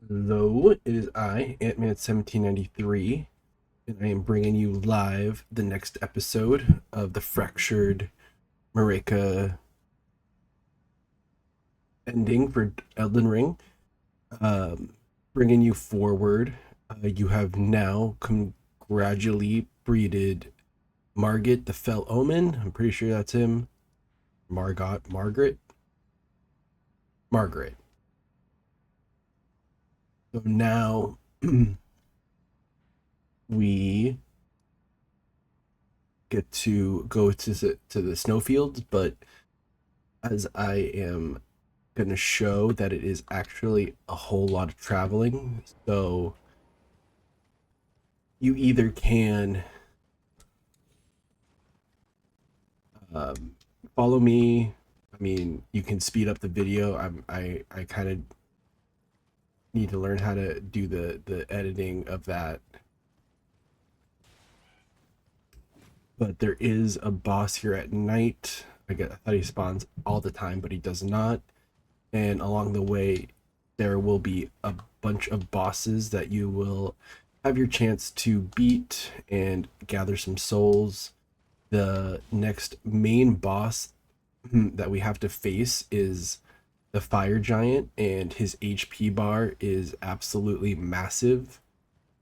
Hello, it is I, Ant-Man 1793, and I am bringing you live the next episode of the Fractured Marika ending for Elden Ring. Bringing you forward, you have now congratulably breeded Margit the Fell Omen. I'm pretty sure that's him. Margaret. So now we get to go to the Snowfield, but as I am going to show that it is actually a whole lot of traveling, so you either can um, follow me. I mean, you can speed up the video. I kind of need to learn how to do the editing of that. But there is a boss here at night. I thought he spawns all the time, but he does not. And along the way, there will be a bunch of bosses that you will have your chance to beat and gather some souls. The next main boss that we have to face is the fire giant, and his HP bar is absolutely massive.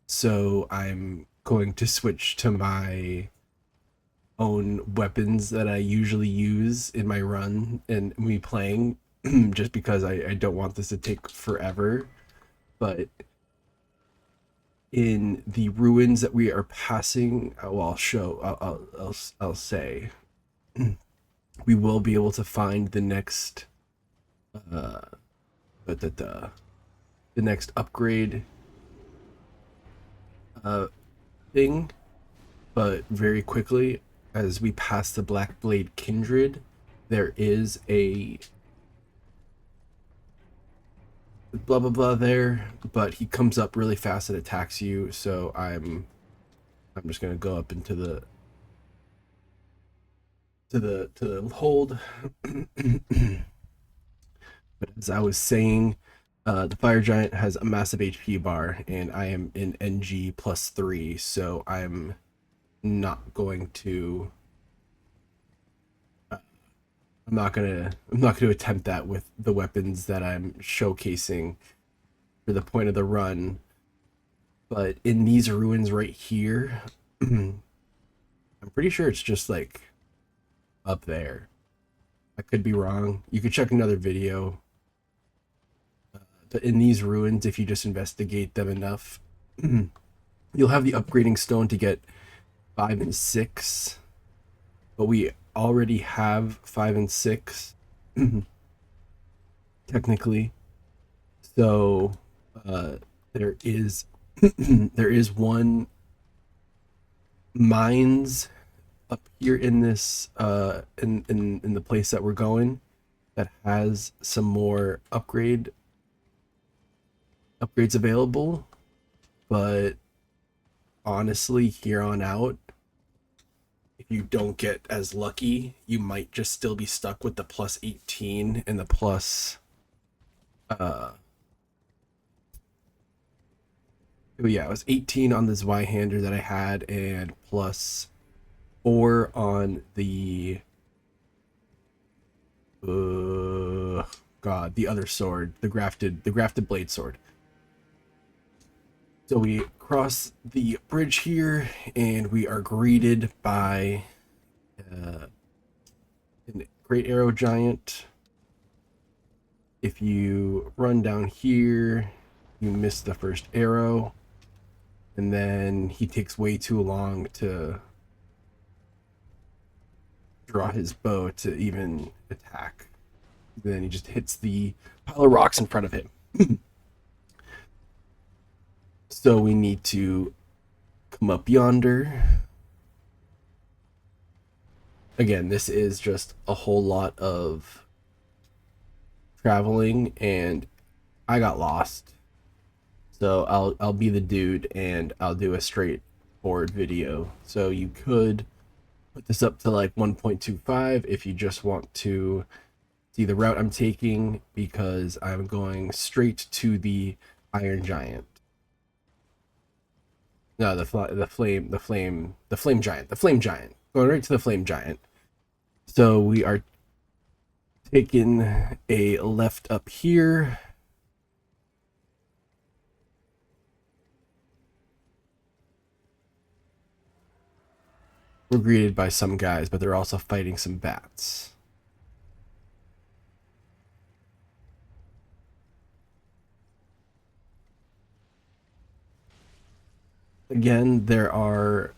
So I'm going to switch to my own weapons that I usually use in my run and me playing, just because I don't want this to take forever. But in the ruins that we are passing, well, I'll show, I'll say, we will be able to find the next, uh, the next upgrade uh, thing, but very quickly as we pass the Black Blade Kindred, there is a blah blah blah there, but he comes up really fast and attacks you. So I'm just gonna go up into the to the hold. But as I was saying, the fire giant has a massive HP bar, and I am in NG +3, so I'm not going to. I'm not gonna attempt that with the weapons that I'm showcasing for the point of the run. But in these ruins right here, I'm pretty sure it's just like up there. I could be wrong. You could check another video. But in these ruins, if you just investigate them enough, you'll have the upgrading stone to get 5 and 6. But we already have 5 and 6, technically. So there is there is one mines up here in this in the place that we're going that has some more upgrades available, but honestly, here on out, if you don't get as lucky, you might just still be stuck with the +18 and the plus yeah, it was 18 on this Y-hander that I had, and +4 on the the other sword, the grafted blade sword. So we cross the bridge here, and we are greeted by a great arrow giant. If you run down here, you miss the first arrow, and then he takes way too long to draw his bow to even attack. Then he just hits the pile of rocks in front of him. So we need to come up yonder. Again, this is just a whole lot of traveling, and I got lost. So I'll be the dude, and I'll do a straightforward video. So you could put this up to like 1.25 if you just want to see the route I'm taking, because I'm going straight to the Iron Giant. No, the flame giant. The flame giant. Going right to the flame giant. So we are taking a left up here. We're greeted by some guys, but they're also fighting some bats. Again, there are,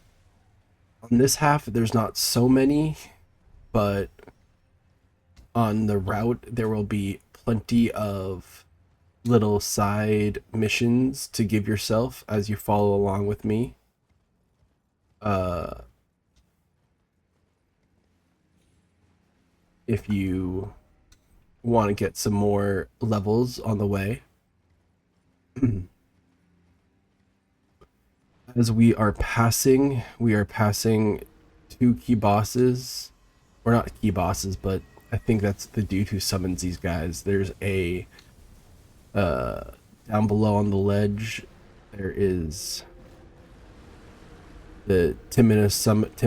on this half, there's not so many, but on the route, there will be plenty of little side missions to give yourself as you follow along with me. If you want to get some more levels on the way. As we are passing two key bosses, or not key bosses, but I think that's the dude who summons these guys. There's a down below on the ledge, there is the Timon summons,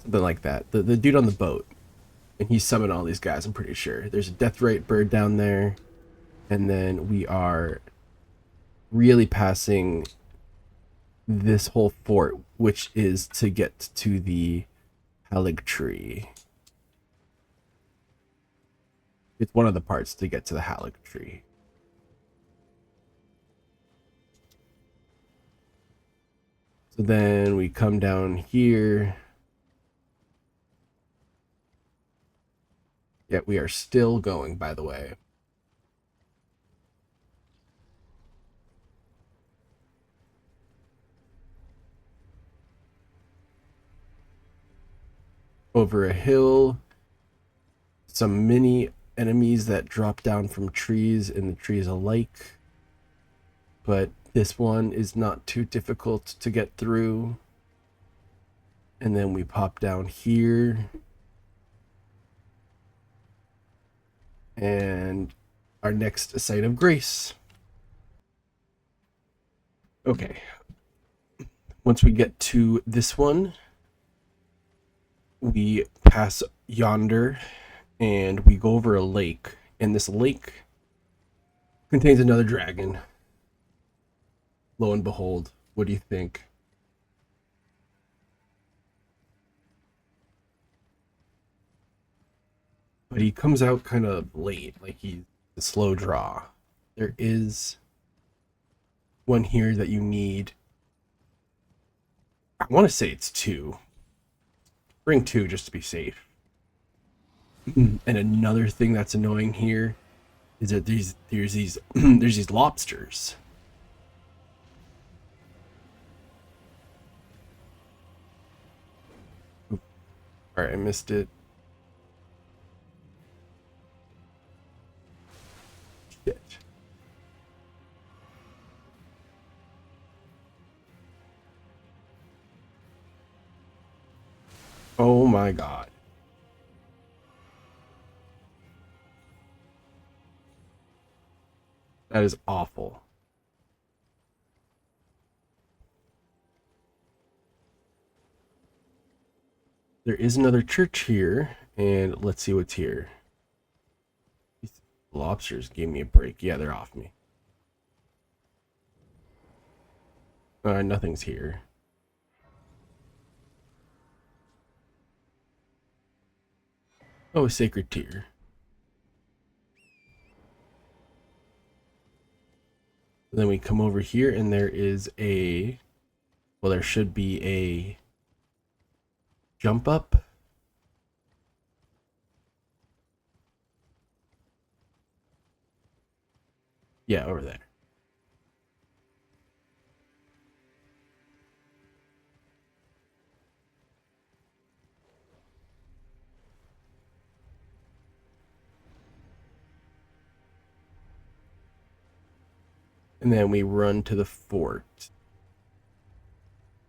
something like that. The dude on the boat, and he summoned all these guys. I'm pretty sure there's a Deathrite bird down there, and then we are really passing this whole fort, which is to get to the Halig tree. It's one of the parts to get to the Halig tree. So then we come down here. Yeah, we are still going, by the way. Over a hill, some mini enemies that drop down from trees, and the trees alike. But this one is not too difficult to get through. And then we pop down here. And our next site of grace. Okay. Once we get to this one, we pass yonder and we go over a lake. And this lake contains another dragon. Lo and behold, what do you think? But he comes out kind of late, like he's a slow draw. There is one here that you need. I want to say it's 2. Bring 2 just to be safe. And another thing that's annoying here is that there's these there's these lobsters. All right, I missed it. Shit. Oh my god. That is awful. There is another church here, and let's see what's here. These lobsters gave me a break. Yeah, they're off me. Nothing's here. Oh, a sacred tear. Then we come over here and there is a, well, there should be a jump up. Yeah, over there. And then we run to the fort.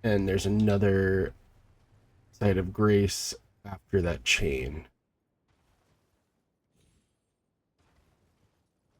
And there's another site of grace after that chain.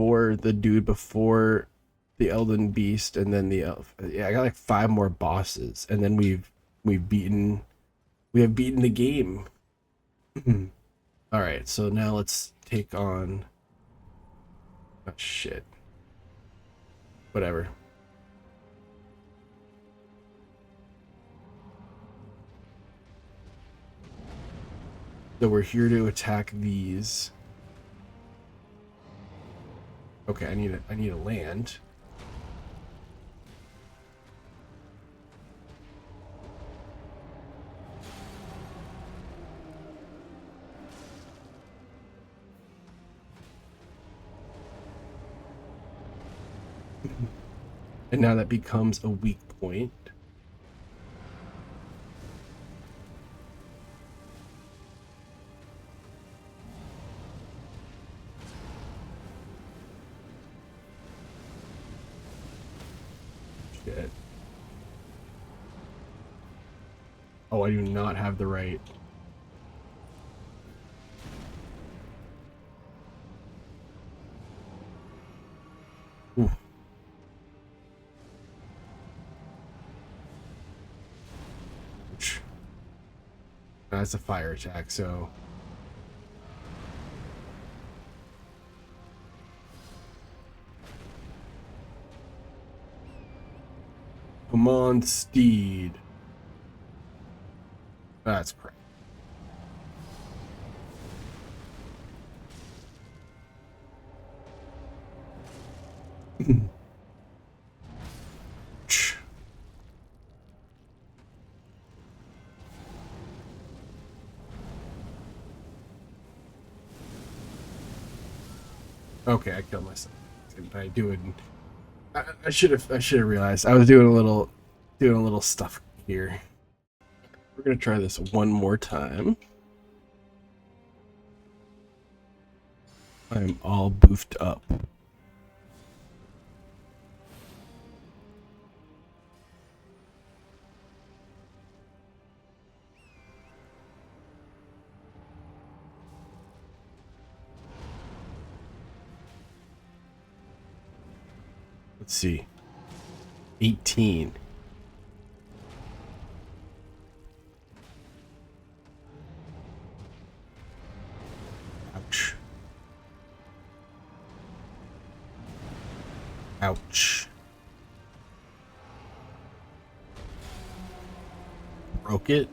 before the dude before the Elden Beast, and then the elf. Yeah, I got like 5 more bosses, and then we've beaten we have beaten the game. All right, so now let's take on. Oh shit. Whatever. So we're here to attack these. Okay, I need a land. And now that becomes a weak point. Shit. Oh, I do not have the right. Ooh. That's a fire attack, so. Come on, steed. That's crap. Okay, I killed myself. I do it. I should have realized. I was doing a little stuff here. We're gonna try this one more time. I'm all boofed up. Let's see. 18. Ouch. Ouch. Broke it.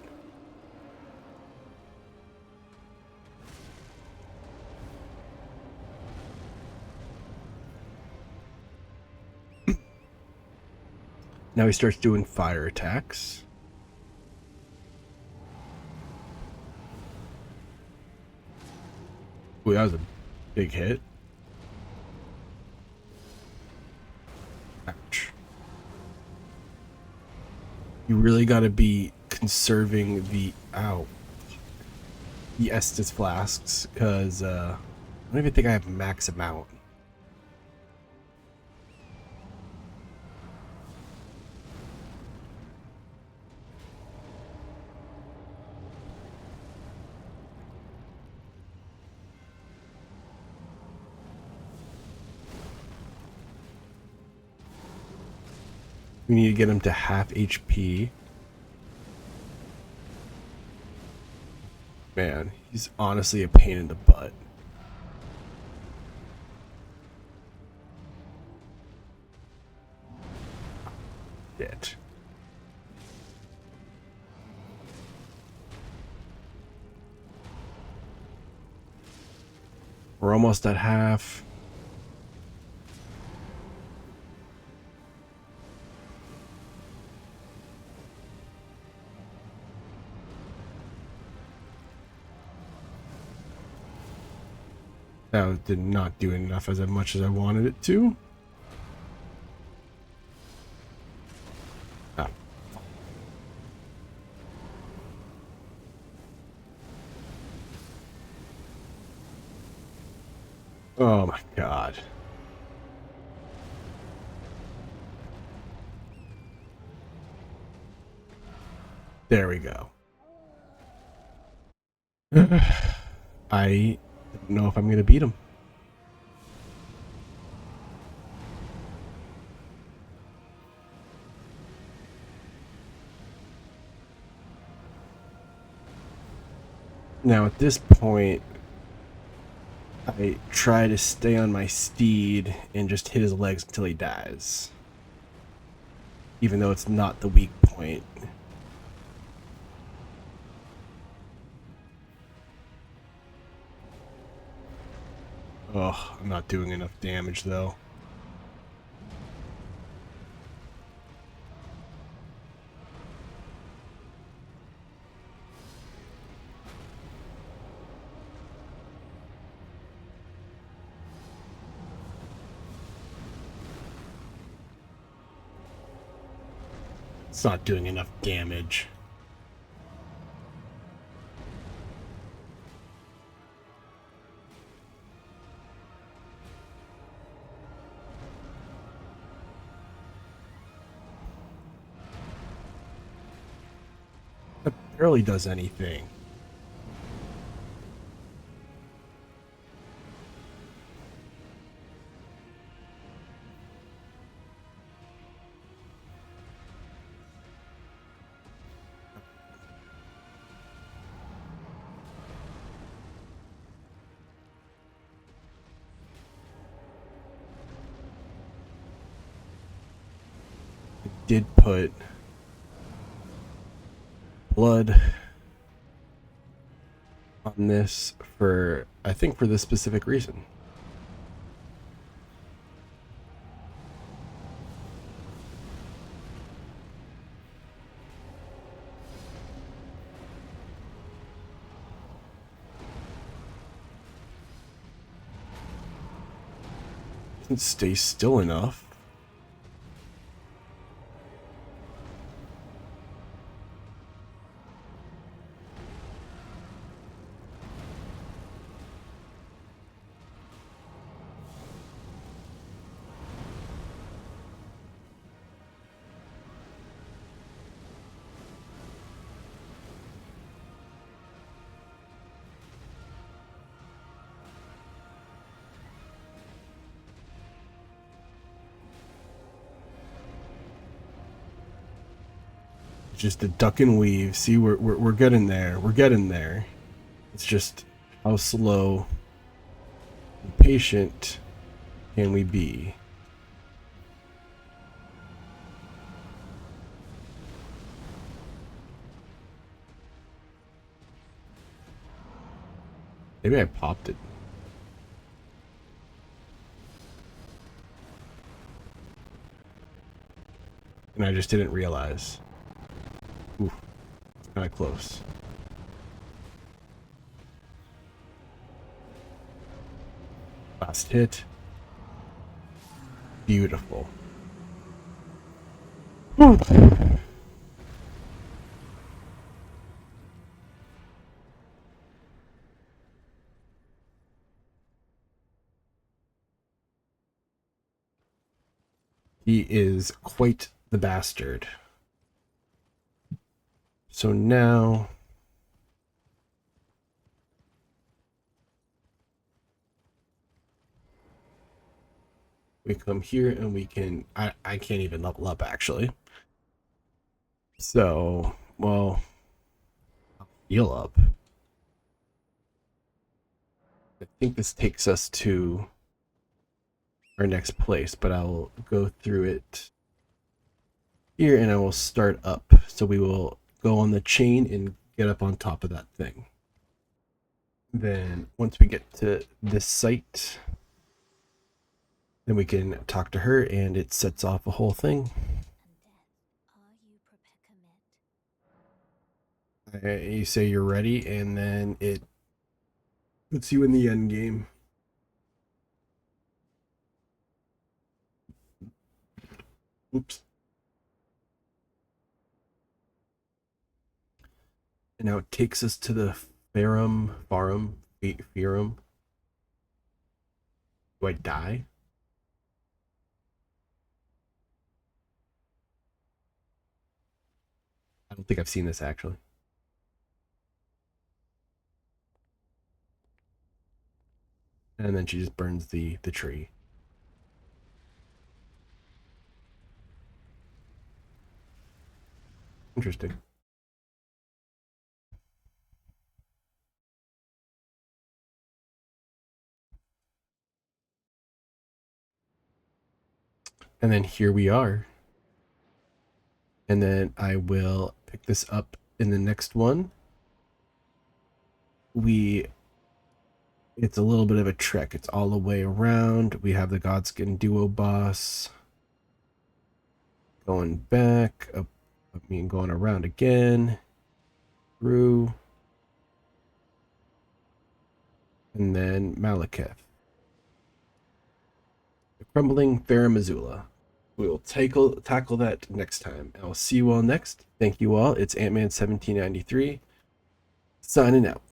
Now he starts doing fire attacks. Ooh, that was a big hit. Ouch. You really got to be conserving the the Estus flasks, because I don't even think I have max amount. We need to get him to half HP. Man, he's honestly a pain in the butt. Shit. We're almost at half. That did not do enough as much as I wanted it to. Ah. Oh my god. There we go. I don't know if I'm going to beat him. Now at this point, I try to stay on my steed and just hit his legs until he dies. Even though it's not the weak point. Oh, I'm not doing enough damage though. It's not doing enough damage. It barely does anything. Did put blood on this for, I think, for this specific reason. Doesn't stay still enough. Just a duck and weave. See, we're getting there. We're getting there. It's just how slow and patient can we be? Maybe I popped it. And I just didn't realize. Ooh, it's kind of close. Last hit. Beautiful. He is quite the bastard. So now we come here and we can, I can't even level up actually. So, well, I'll heal up. I think this takes us to our next place, but I'll go through it here and I will start up. So we will go on the chain and get up on top of that thing. Then once we get to this site, then we can talk to her and it sets off a whole thing. You say you're ready and then it puts you in the end game. Oops. And now it takes us to the Farum. Do I die? I don't think I've seen this actually. And then she just burns the tree. Interesting. And then here we are. And then I will pick this up in the next one. It's a little bit of a trek. It's all the way around. We have the Godskin duo boss. Going back, up, going around again. Through. And then Malekith. The Crumbling Faramazula. We will tackle that next time. I'll see you all next. Thank you all. It's Ant-Man 1793 signing out.